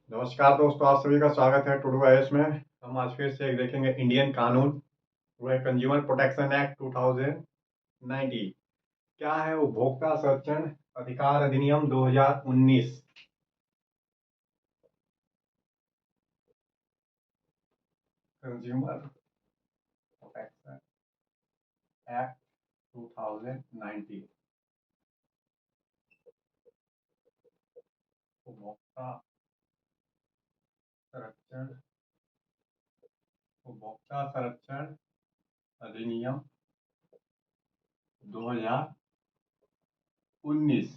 नमस्कार दोस्तों, आप सभी का स्वागत है टुडू आईएएस में। हम आज फिर से एक देखेंगे इंडियन कानून। वो है कंज्यूमर प्रोटेक्शन एक्ट 2019। क्या है उपभोक्ता संरक्षण अधिकार अधिनियम 2019। Consumer protection act 2019। उपभोक्ता संरक्षण उपभोक्ता संरक्षण अधिनियम 2019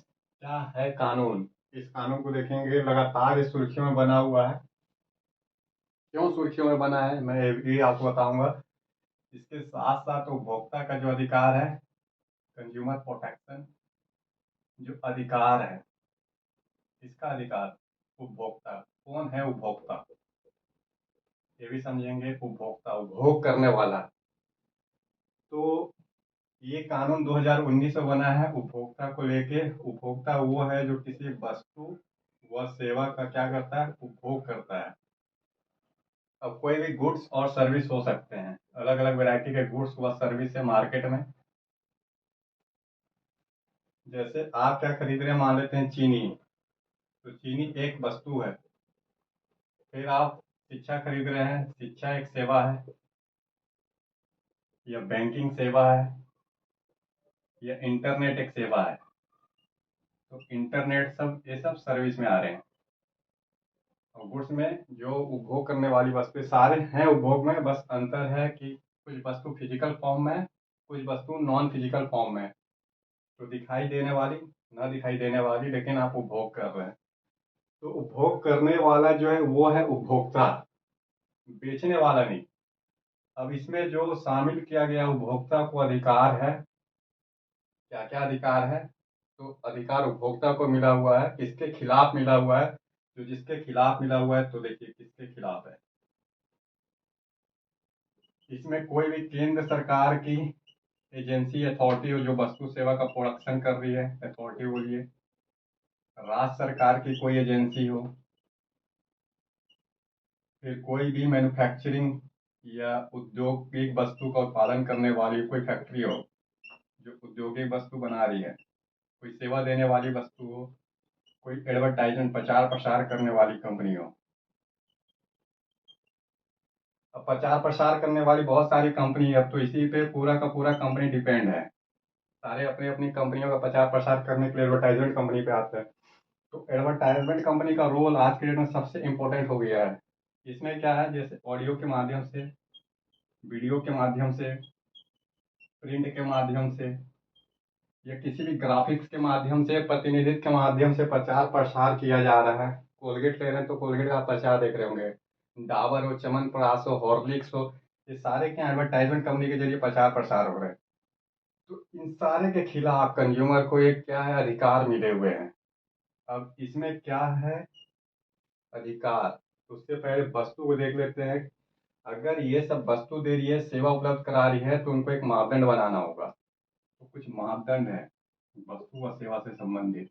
क्या है कानून। इस कानून को देखेंगे, लगातार इस सुर्खियों में बना हुआ है। क्यों सुर्खियों में बना है, मैं ये भी आपको बताऊंगा। इसके साथ साथ उपभोक्ता का जो अधिकार है, कंज्यूमर प्रोटेक्शन जो अधिकार है, इसका अधिकार उपभोक्ता कौन है, उपभोक्ता ये भी समझेंगे। उपभोक्ता उपभोग करने वाला। तो ये कानून 2019 में बना है उपभोक्ता को लेके। उपभोक्ता वो है जो किसी वस्तु व सेवा का क्या करता है, उपभोग करता है। अब कोई भी गुड्स और सर्विस हो सकते हैं, अलग अलग वैरायटी के गुड्स व सर्विस है मार्केट में। जैसे आप क्या खरीद रहे हैं, मान लेते हैं चीनी। तो चीनी एक वस्तु है। फिर आप शिक्षा खरीद रहे हैं, शिक्षा एक सेवा है, या बैंकिंग सेवा है, या इंटरनेट एक सेवा है। तो इंटरनेट सब ये सब सर्विस में आ रहे हैं। और गुड्स में जो उपभोग करने वाली वस्तु सारे हैं उपभोग में, बस अंतर है कि कुछ वस्तु फिजिकल फॉर्म में, कुछ वस्तु नॉन फिजिकल फॉर्म में। तो दिखाई देने वाली, ना दिखाई देने वाली, लेकिन आप उपभोग कर रहे हैं। तो उपभोग करने वाला जो है वो है उपभोक्ता, बेचने वाला नहीं। अब इसमें जो शामिल किया गया उपभोक्ता को अधिकार है, क्या क्या अधिकार है। तो अधिकार उपभोक्ता को मिला हुआ है, किसके खिलाफ मिला हुआ है। जो जिसके खिलाफ मिला हुआ है, तो देखिए किसके खिलाफ है। इसमें कोई भी केंद्र सरकार की एजेंसी अथॉरिटी हो जो वस्तु सेवा का प्रोडक्शन कर रही है, अथॉरिटी बोलिए। राज्य सरकार की कोई एजेंसी हो, फिर कोई भी मैन्युफैक्चरिंग या औद्योगिक वस्तु का उत्पादन करने वाली कोई फैक्ट्री हो जो औद्योगिक वस्तु बना रही है, कोई सेवा देने वाली वस्तु हो, कोई एडवर्टाइजमेंट प्रचार प्रसार करने वाली कंपनी हो। अब प्रचार प्रसार करने वाली बहुत सारी कंपनी है, अब तो इसी पे पूरा का पूरा कंपनी डिपेंड है। सारे अपनी अपनी कंपनियों का प्रचार प्रसार करने के लिए एडवर्टाइजमेंट कंपनी पे आते हैं। तो एडवर्टाइजमेंट कंपनी का रोल आज के डेट में सबसे इम्पोर्टेंट हो गया है। इसमें क्या है, जैसे ऑडियो के माध्यम से, वीडियो के माध्यम से, प्रिंट के माध्यम से, या किसी भी ग्राफिक्स के माध्यम से, प्रतिनिधित्व के माध्यम से प्रचार प्रसार किया जा रहा है। कोलगेट ले रहे हैं तो कोलगेट का प्रचार देख रहे होंगे। डाबर हो, च्यवनप्राश हो, हॉर्लिक्स हो, ये सारे के एडवर्टाइजमेंट कंपनी के जरिए प्रचार प्रसार हो रहे हैं। तो इन सारे के खिलाफ कंज्यूमर को एक क्या है, अधिकार मिले हुए हैं। अब इसमें क्या है अधिकार, तो उससे पहले वस्तु को देख लेते हैं। अगर ये सब वस्तु दे रही है, सेवा उपलब्ध करा रही है, तो उनको एक मापदंड बनाना होगा। तो कुछ मापदंड है वस्तु व सेवा से संबंधित।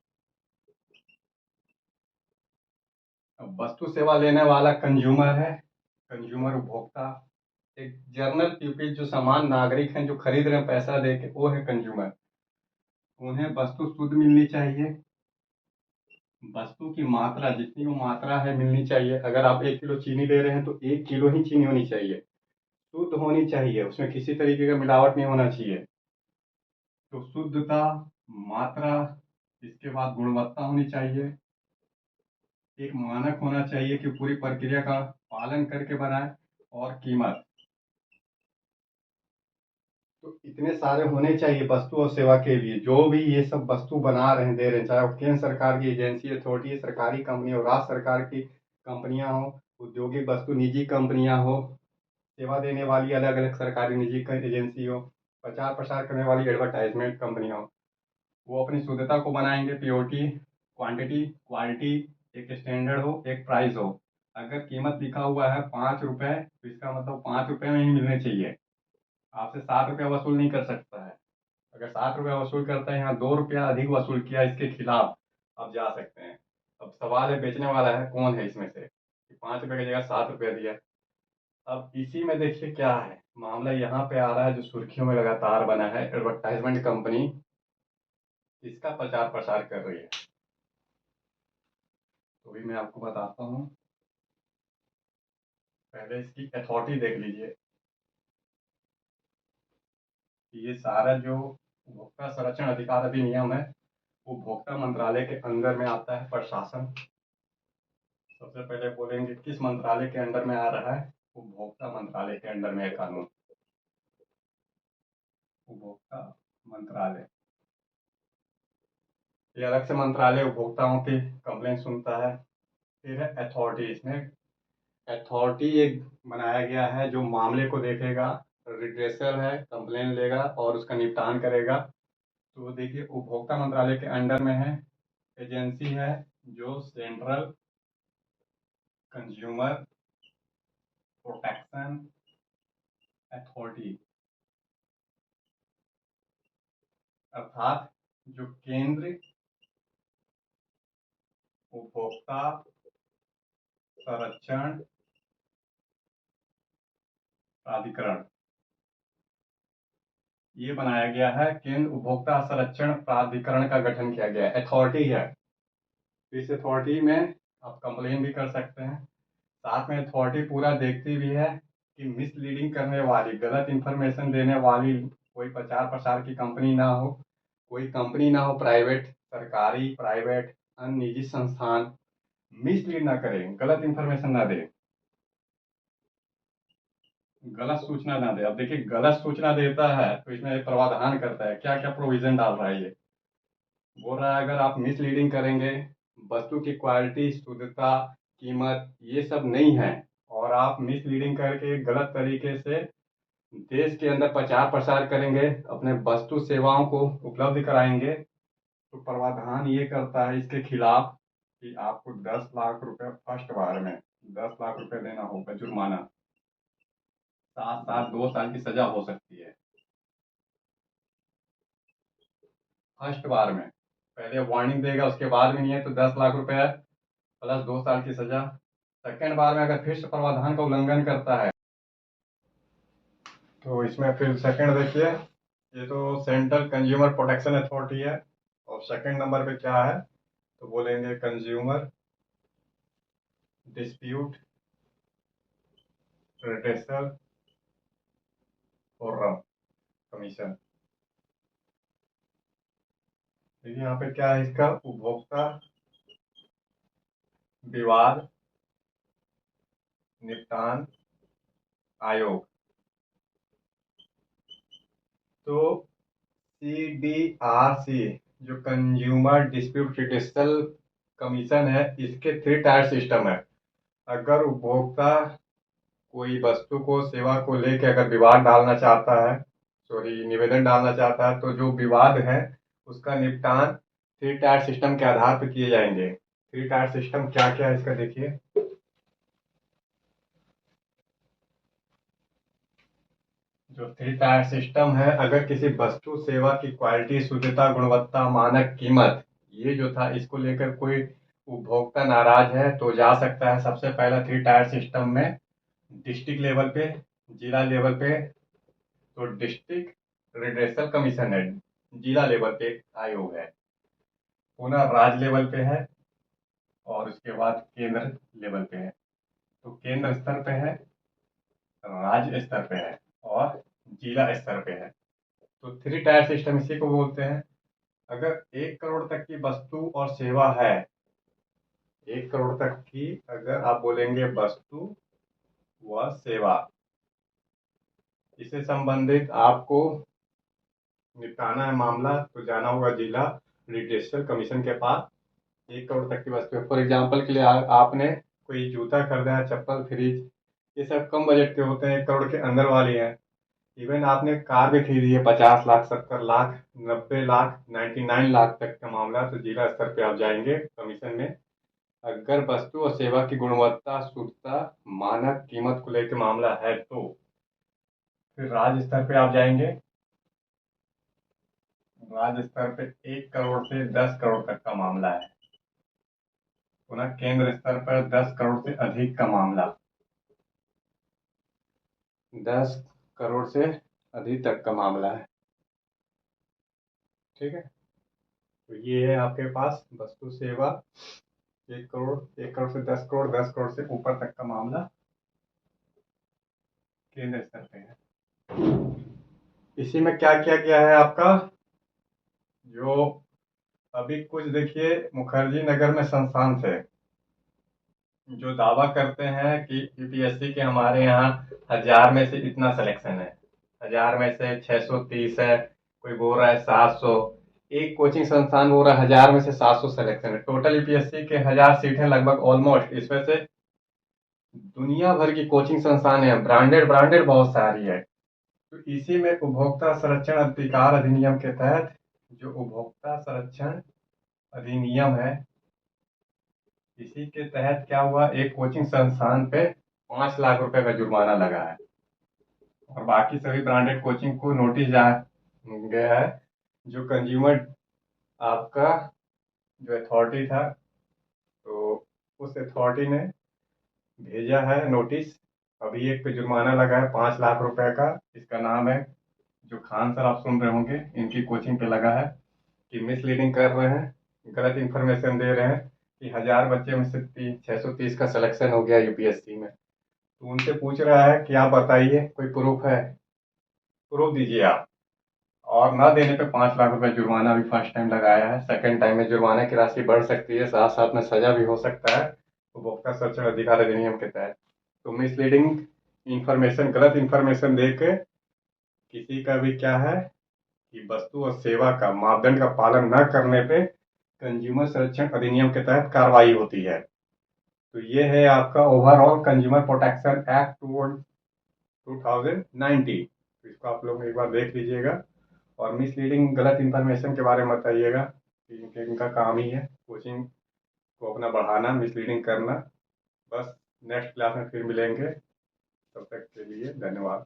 अब वस्तु सेवा लेने वाला कंज्यूमर है, कंज्यूमर उपभोक्ता। एक जनरल पीपल जो सामान्य नागरिक हैं, जो खरीद रहे हैं पैसा दे के, वो है कंज्यूमर। उन्हें वस्तु शुद्ध मिलनी चाहिए। वस्तु की मात्रा जितनी वो मात्रा है मिलनी चाहिए। अगर आप 1 किलो चीनी ले रहे हैं तो 1 किलो ही चीनी होनी चाहिए, शुद्ध होनी चाहिए, उसमें किसी तरीके का मिलावट नहीं होना चाहिए। तो शुद्धता, मात्रा, इसके बाद गुणवत्ता होनी चाहिए। एक मानक होना चाहिए कि पूरी प्रक्रिया का पालन करके बनाए। और कीमत, तो इतने सारे होने चाहिए वस्तु और सेवा के लिए। जो भी ये सब वस्तु बना रहे हैं, दे रहे हैं, चाहे वो केंद्र सरकार की एजेंसी अथॉरिटी, सरकारी कंपनी हो, राज्य सरकार की कंपनियां हो, औद्योगिक वस्तु निजी कंपनियां हो, सेवा देने वाली अलग अलग सरकारी निजी एजेंसी हो, प्रचार प्रसार करने वाली एडवर्टाइजमेंट कंपनियां हो, वो अपनी शुद्धता को बनाएंगे। प्योरिटी, क्वांटिटी, क्वालिटी, एक स्टैंडर्ड हो, एक प्राइस हो। अगर कीमत लिखा हुआ है 5 रुपए, तो इसका मतलब 5 रुपए में ही मिलने चाहिए। आपसे 7 रुपया वसूल नहीं कर सकता है। अगर 7 रुपया वसूल करता है, यहाँ 2 रुपया अधिक वसूल किया, इसके खिलाफ आप जा सकते हैं। अब सवाल है बेचने वाला है कौन है इसमें से कि 5 रुपये की जगह 7 रुपये दिया। अब इसी में देखिए क्या है मामला, यहाँ पे आ रहा है जो सुर्खियों में लगातार बना है, एडवर्टाइजमेंट कंपनी इसका प्रचार प्रसार कर रही है। तो भी मैं आपको बताता हूँ, पहले इसकी अथॉरिटी देख लीजिए। ये सारा जो उपभोक्ता संरक्षण अधिकार अधिनियम है, उपभोक्ता मंत्रालय के अंदर में आता है प्रशासन। सबसे पहले बोलेंगे किस मंत्रालय के अंडर में आ रहा है, उपभोक्ता मंत्रालय के अंडर में है कानून, उपभोक्ता मंत्रालय। ये अलग से मंत्रालय उपभोक्ताओं की कंप्लेंट सुनता है। फिर है अथॉरिटी, इसमें अथॉरिटी एक बनाया गया है जो मामले को देखेगा, रिड्रेसल है, कंप्लेन लेगा और उसका निपटान करेगा। तो देखिए उपभोक्ता मंत्रालय के अंडर में है एजेंसी है जो सेंट्रल कंज्यूमर प्रोटेक्शन अथॉरिटी, अर्थात जो केंद्र उपभोक्ता संरक्षण प्राधिकरण, ये बनाया गया है। केंद्र उपभोक्ता संरक्षण प्राधिकरण का गठन किया गया है, अथॉरिटी है। इस अथॉरिटी में आप कंप्लेन भी कर सकते हैं। साथ में अथॉरिटी पूरा देखती भी है कि मिसलीडिंग करने वाली, गलत इंफॉर्मेशन देने वाली कोई प्रचार प्रसार की कंपनी ना हो, कोई कंपनी ना हो, प्राइवेट, सरकारी, प्राइवेट, अन्य निजी संस्थान मिसलीड ना करें, गलत इंफॉर्मेशन ना दें, गलत सूचना ना दे। अब देखिए गलत सूचना देता है तो इसमें प्रावधान करता है, क्या क्या प्रोविजन डाल रहा है। ये बोल रहा है अगर आप मिसलीडिंग करेंगे, वस्तु की क्वालिटी, शुद्धता, कीमत ये सब नहीं है और आप मिसलीडिंग करके गलत तरीके से देश के अंदर प्रचार प्रसार करेंगे, अपने वस्तु सेवाओं को उपलब्ध कराएंगे, तो प्रावधान ये करता है इसके खिलाफ कि आपको 10 लाख रुपए फर्स्ट बार में 10 लाख रुपए देना होगा जुर्माना, 7 साल 2 साल की सजा हो सकती है फर्स्ट बार में। पहले वार्निंग देगा, उसके बाद भी नहीं है तो 10 लाख रुपए प्लस 2 साल की सजा। सेकेंड बार में अगर फिर से प्रावधान का उल्लंघन करता है तो इसमें फिर सेकंड देखिए, ये तो सेंट्रल कंज्यूमर प्रोटेक्शन अथॉरिटी है और सेकंड नंबर पे क्या है तो बोलेंगे consumer dispute redressal forum commission. देखिए यहाँ पे क्या है इसका, उपभोक्ता विवाद निपटान आयोग। तो CDRC जो कंज्यूमर डिस्प्यूट रिड्रेसल कमीशन है, इसके 3 टायर सिस्टम है। अगर उपभोक्ता कोई वस्तु को, सेवा को लेके अगर विवाद डालना चाहता है, सॉरी निवेदन डालना चाहता है, तो जो विवाद है उसका निपटान 3 टायर सिस्टम के आधार पर किए जाएंगे। 3 टायर सिस्टम क्या क्या है इसका देखिए। जो 3 टायर सिस्टम है, अगर किसी वस्तु सेवा की क्वालिटी, शुद्धता, गुणवत्ता, मानक, कीमत, ये जो था इसको लेकर कोई उपभोक्ता नाराज है तो जा सकता है सबसे पहला 3 टायर सिस्टम में डिस्ट्रिक्ट लेवल पे, जिला लेवल पे तो डिस्ट्रिक्ट रिड्रेसल कमीशन है, जिला लेवल पे आयोग है, पुनः राज्य लेवल पे है और उसके बाद केंद्र लेवल पे है। तो केंद्र स्तर पे है, राज्य स्तर पे है और जिला स्तर पे है। तो 3 टायर सिस्टम इसी को बोलते हैं। अगर 1 करोड़ तक की वस्तु और सेवा है, 1 करोड़ तक की अगर आप बोलेंगे वस्तु व सेवा, इससे संबंधित आपको निपटाना है मामला तो जाना होगा जिला रिड्रेसल कमीशन के पास। 1 करोड़ तक की वस्तु है, फॉर एग्जाम्पल के लिए आपने कोई जूता खरीदा है, चप्पल, फ्रिज, ये सब कम बजट के होते हैं, 1 करोड़ के अंदर वाली हैं। इवन आपने कार भी खरीदी है 50 लाख, 70 लाख, 90 लाख, 99 लाख तक का मामला, तो जिला स्तर पे आप जाएंगे कमीशन में। अगर वस्तु और सेवा की गुणवत्ता, शुद्धता, मानक, कीमत को लेकर मामला है तो फिर राज्य स्तर पे आप जाएंगे। राज्य स्तर पे 1 करोड़ से 10 करोड़ तक का मामला है। पुनः केंद्र स्तर पर 10 करोड़ से अधिक का मामला, 10 करोड़ से अधिक तक का मामला है। ठीक है, तो ये है आपके पास वस्तु सेवा 1 करोड़, 1 करोड़ से 10 करोड़, 10 करोड़ से ऊपर तक का मामला केंद्र स्तर पे है। इसी में क्या किया गया है आपका, जो अभी कुछ देखिए मुखर्जी नगर में संस्थान थे जो दावा करते हैं कि यूपीएससी के हमारे यहाँ 1000 में से इतना सिलेक्शन है, 1000 में से 630 है, कोई बोल रहा है 700, एक कोचिंग संस्थान बोल रहा है 1000 में से 700 सिलेक्शन है। टोटल यूपीएससी के 1000 सीट है लगभग ऑलमोस्ट, इसमें से दुनिया भर की कोचिंग संस्थान है, ब्रांडेड ब्रांडेड बहुत सारी है। तो इसी में उपभोक्ता संरक्षण अधिकार अधिनियम के तहत, जो उपभोक्ता संरक्षण अधिनियम है, इसी के तहत क्या हुआ, एक कोचिंग संस्थान पे 5 लाख रुपए का जुर्माना लगा है और बाकी सभी ब्रांडेड कोचिंग को नोटिस जा गया है। जो कंज्यूमर आपका जो अथॉरिटी था, तो उस अथॉरिटी ने भेजा है नोटिस। अभी एक पे जुर्माना लगा है 5 लाख रुपए का। इसका नाम है, जो खान सर आप सुन रहे होंगे, इनकी कोचिंग पे लगा है कि मिसलीडिंग कर रहे हैं, गलत इन्फॉर्मेशन दे रहे हैं कि 1000 बच्चे में से 630 का सिलेक्शन हो गया यूपीएससी में। तो उनसे पूछ रहा है कि आप बताइए कोई प्रूफ है, प्रूफ दीजिए आप। और ना देने पे 5 लाख रुपए जुर्माना भी फर्स्ट टाइम लगाया है। सेकंड टाइम में जुर्माना की राशि बढ़ सकती है, साथ साथ में सजा भी हो सकता है उपभोक्ता संरक्षण अधिकार अधिनियम के तहत। तो मिसलीडिंग इंफॉर्मेशन, गलत इंफॉर्मेशन दे के किसी का भी क्या है कि वस्तु और सेवा का मापदंड का पालन न करने पे कंज्यूमर संरक्षण अधिनियम के तहत कार्रवाई होती है। तो ये है आपका ओवरऑल कंज्यूमर प्रोटेक्शन एक्ट 2019। तो इसको आप लोग एक बार देख लीजिएगा और मिसलीडिंग गलत इन्फॉर्मेशन के बारे में बताइएगा कि इनका काम ही है कोचिंग को अपना बढ़ाना, मिसलीडिंग करना। बस नेक्स्ट क्लास में फिर मिलेंगे, तब तक के लिए धन्यवाद।